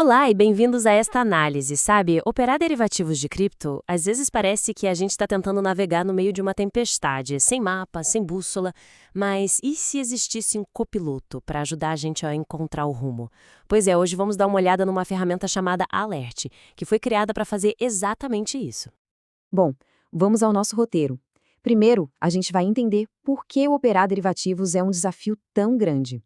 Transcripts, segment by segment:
Olá e bem-vindos a esta análise. Sabe, operar derivativos de cripto, às vezes parece que a gente está tentando navegar no meio de uma tempestade, sem mapa, sem bússola, mas e se existisse um copiloto para ajudar a gente a encontrar o rumo? Pois é, hoje vamos dar uma olhada numa ferramenta chamada Alert, que foi criada para fazer exatamente isso. Bom, vamos ao nosso roteiro. Primeiro, a gente vai entender por que operar derivativos é um desafio tão grande.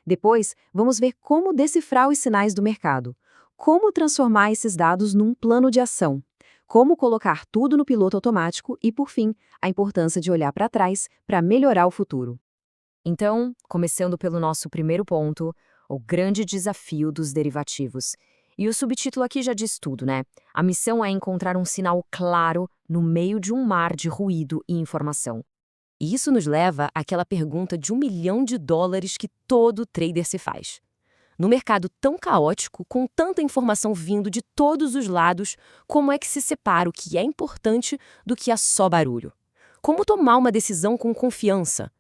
Depois, vamos ver como decifrar os sinais do mercado, como transformar esses dados num plano de ação, como colocar tudo no piloto automático e, por fim, a importância de olhar para trás para melhorar o futuro. Então, começando pelo nosso primeiro ponto, o grande desafio dos derivativos. E o subtítulo aqui já diz tudo, né? A missão é encontrar um sinal claro no meio de um mar de ruído e informação. E isso nos leva àquela pergunta de US$ 1 milhão que todo trader se faz. No mercado tão caótico, com tanta informação vindo de todos os lados, como é que se separa o que é importante do que é só barulho? Como tomar uma decisão com confiança?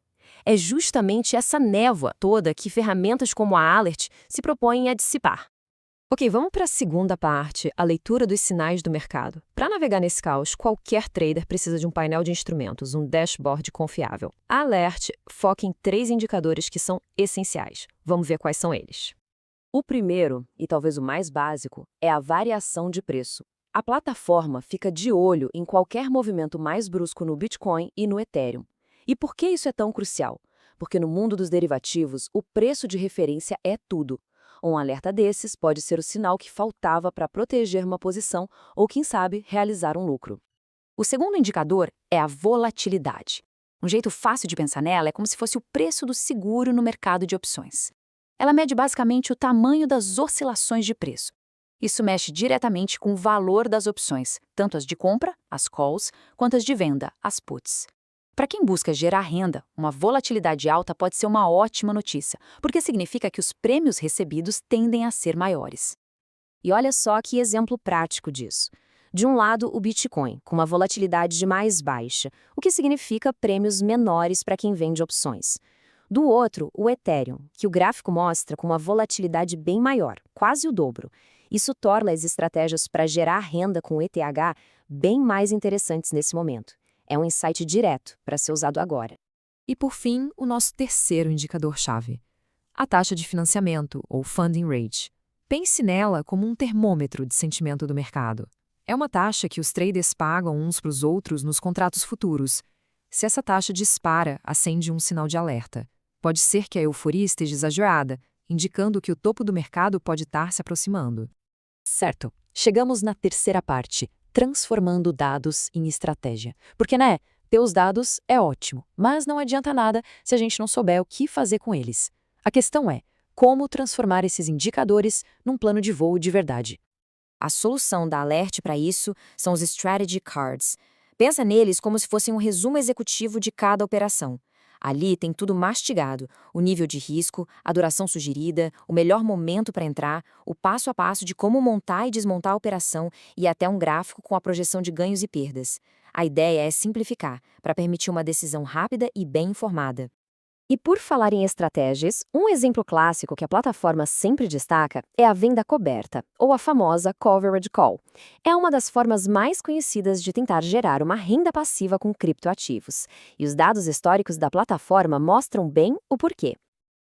É justamente essa névoa toda que ferramentas como a Alert se propõem a dissipar. Ok, vamos para a segunda parte, a leitura dos sinais do mercado. Para navegar nesse caos, qualquer trader precisa de um painel de instrumentos, um dashboard confiável. A Alert foca em 3 indicadores que são essenciais. Vamos ver quais são eles. O primeiro, e talvez o mais básico, é a variação de preço. A plataforma fica de olho em qualquer movimento mais brusco no Bitcoin e no Ethereum. E por que isso é tão crucial? Porque no mundo dos derivativos, o preço de referência é tudo. Um alerta desses pode ser o sinal que faltava para proteger uma posição ou, quem sabe, realizar um lucro. O segundo indicador é a volatilidade. Um jeito fácil de pensar nela é como se fosse o preço do seguro no mercado de opções. Ela mede basicamente o tamanho das oscilações de preço. Isso mexe diretamente com o valor das opções, tanto as de compra, as calls, quanto as de venda, as puts. Para quem busca gerar renda, uma volatilidade alta pode ser uma ótima notícia, porque significa que os prêmios recebidos tendem a ser maiores. E olha só que exemplo prático disso. De um lado, o Bitcoin, com uma volatilidade mais baixa, o que significa prêmios menores para quem vende opções. Do outro, o Ethereum, que o gráfico mostra com uma volatilidade bem maior, quase o dobro. Isso torna as estratégias para gerar renda com ETH bem mais interessantes nesse momento. É um insight direto para ser usado agora. E por fim, o nosso terceiro indicador-chave, a taxa de financiamento, ou funding rate. Pense nela como um termômetro de sentimento do mercado. É uma taxa que os traders pagam uns para os outros nos contratos futuros. Se essa taxa dispara, acende um sinal de alerta. Pode ser que a euforia esteja exagerada, indicando que o topo do mercado pode estar se aproximando. Certo. Chegamos na terceira parte, transformando dados em estratégia. Porque, né, ter os dados é ótimo, mas não adianta nada se a gente não souber o que fazer com eles. A questão é, como transformar esses indicadores num plano de voo de verdade? A solução da Alert para isso são os Strategy Cards. Pensa neles como se fossem um resumo executivo de cada operação. Ali tem tudo mastigado, o nível de risco, a duração sugerida, o melhor momento para entrar, o passo a passo de como montar e desmontar a operação e até um gráfico com a projeção de ganhos e perdas. A ideia é simplificar, para permitir uma decisão rápida e bem informada. E por falar em estratégias, um exemplo clássico que a plataforma sempre destaca é a venda coberta, ou a famosa coverage call. É uma das formas mais conhecidas de tentar gerar uma renda passiva com criptoativos. E os dados históricos da plataforma mostram bem o porquê.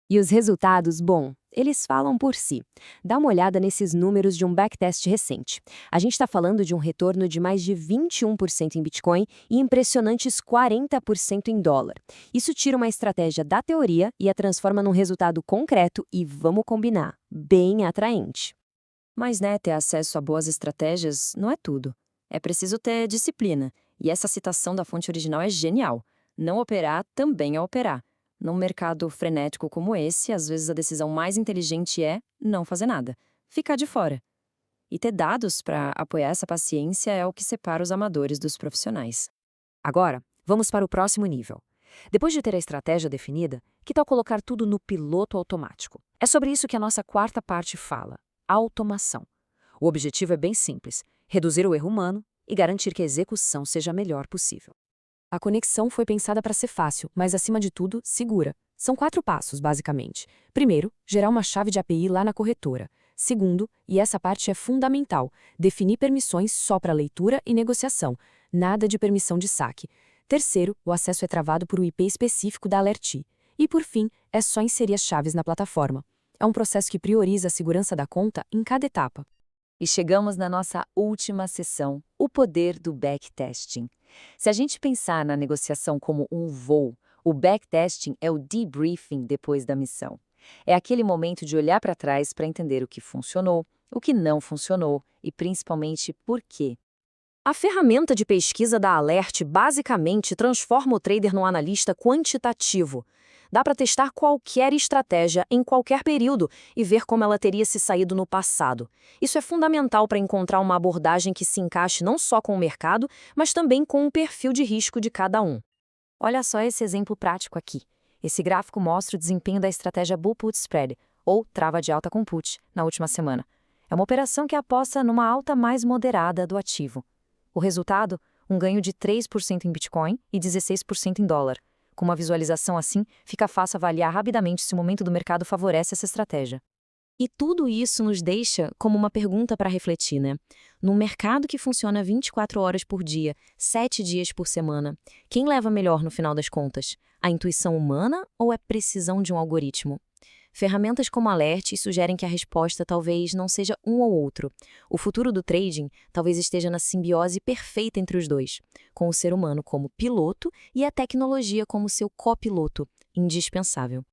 E os resultados, bom, eles falam por si. Dá uma olhada nesses números de um backtest recente. A gente está falando de um retorno de mais de 21% em Bitcoin e impressionantes 40% em dólar. Isso tira uma estratégia da teoria e a transforma num resultado concreto e, vamos combinar, bem atraente. Mas, né, ter acesso a boas estratégias não é tudo. É preciso ter disciplina. E essa citação da fonte original é genial. Não operar também é operar. Num mercado frenético como esse, às vezes a decisão mais inteligente é não fazer nada, ficar de fora. E ter dados para apoiar essa paciência é o que separa os amadores dos profissionais. Agora, vamos para o próximo nível. Depois de ter a estratégia definida, que tal colocar tudo no piloto automático? É sobre isso que a nossa quarta parte fala, a automação. O objetivo é bem simples, reduzir o erro humano e garantir que a execução seja a melhor possível. A conexão foi pensada para ser fácil, mas, acima de tudo, segura. São 4 passos, basicamente. Primeiro, gerar uma chave de API lá na corretora. Segundo, e essa parte é fundamental, definir permissões só para leitura e negociação, nada de permissão de saque. Terceiro, o acesso é travado por um IP específico da Alerti. E por fim, é só inserir as chaves na plataforma. É um processo que prioriza a segurança da conta em cada etapa. E chegamos na nossa última sessão, o poder do backtesting. Se a gente pensar na negociação como um voo, o backtesting é o debriefing depois da missão. É aquele momento de olhar para trás para entender o que funcionou, o que não funcionou e principalmente por quê. A ferramenta de pesquisa da Alert basicamente transforma o trader num analista quantitativo. Dá para testar qualquer estratégia em qualquer período e ver como ela teria se saído no passado. Isso é fundamental para encontrar uma abordagem que se encaixe não só com o mercado, mas também com o perfil de risco de cada um. Olha só esse exemplo prático aqui. Esse gráfico mostra o desempenho da estratégia Bull Put Spread, ou trava de alta com put, na última semana. É uma operação que aposta numa alta mais moderada do ativo. O resultado? Um ganho de 3% em Bitcoin e 16% em dólar. Com uma visualização assim, fica fácil avaliar rapidamente se o momento do mercado favorece essa estratégia. E tudo isso nos deixa como uma pergunta para refletir, né? Num mercado que funciona 24 horas por dia, 7 dias por semana, quem leva melhor no final das contas? A intuição humana ou a precisão de um algoritmo? Ferramentas como Alert sugerem que a resposta talvez não seja um ou outro. O futuro do trading talvez esteja na simbiose perfeita entre os dois, com o ser humano como piloto e a tecnologia como seu copiloto, indispensável.